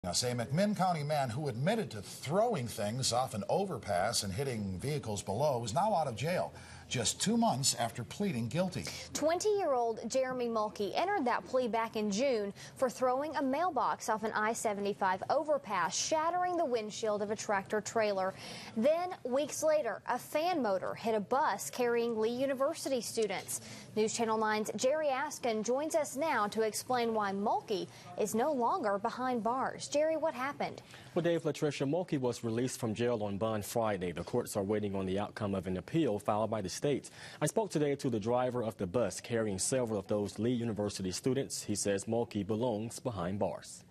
Now, say a McMinn County man who admitted to throwing things off an overpass and hitting vehicles below is now out of jail just 2 months after pleading guilty. 20-year-old Jeremy Mulkey entered that plea back in June for throwing a mailbox off an I-75 overpass, shattering the windshield of a tractor trailer. Then, weeks later, a fan motor hit a bus carrying Lee University students. News Channel 9's Jerry Askin joins us now to explain why Mulkey is no longer behind bars. Jerry, what happened? Well, Dave, Latricia, Mulkey was released from jail on bond Friday. The courts are waiting on the outcome of an appeal filed by the state. I spoke today to the driver of the bus carrying several of those Lee University students. He says Mulkey belongs behind bars.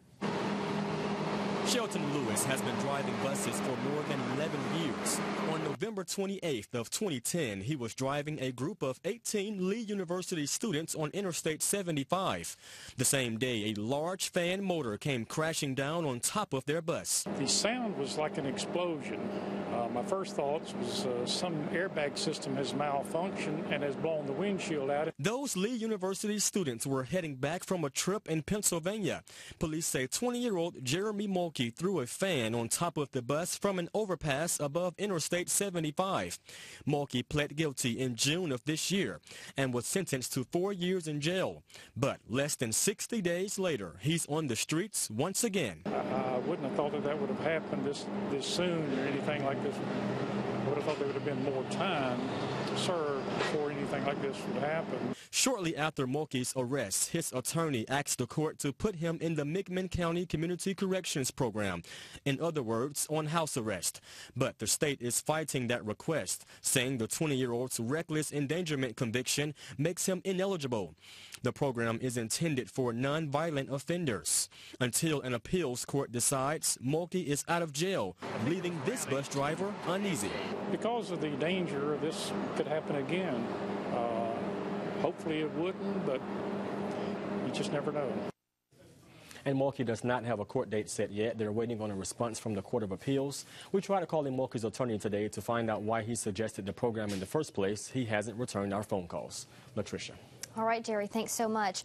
Shelton Lewis has been driving buses for more than 11 years. On November 28th of 2010, he was driving a group of 18 Lee University students on Interstate 75. The same day, a large fan motor came crashing down on top of their bus. The sound was like an explosion. My first thoughts was some airbag system has malfunctioned and has blown the windshield out. Those Lee University students were heading back from a trip in Pennsylvania. Police say 20-year-old Jeremy Mulkey threw a fan on top of the bus from an overpass above Interstate 75. Mulkey pled guilty in June of this year and was sentenced to 4 years in jail. But less than 60 days later, he's on the streets once again. I wouldn't have thought that would have happened this soon or anything like this. I would have thought there would have been more time to serve before anything like this would happen. Shortly after Mulkey's arrest, his attorney asked the court to put him in the McMinn County Community Corrections Program, in other words, on house arrest. But the state is fighting that request, saying the 20-year-old's reckless endangerment conviction makes him ineligible. The program is intended for nonviolent offenders. Until an appeals court decides, Mulkey is out of jail, leaving this bus driver uneasy. Because of the danger of this could happen again, hopefully it wouldn't, but you just never know. And Mulkey does not have a court date set yet. They're waiting on a response from the Court of Appeals. We tried to call in Mulkey's attorney today to find out why he suggested the program in the first place. He hasn't returned our phone calls. Latricia. All right, Jerry, thanks so much.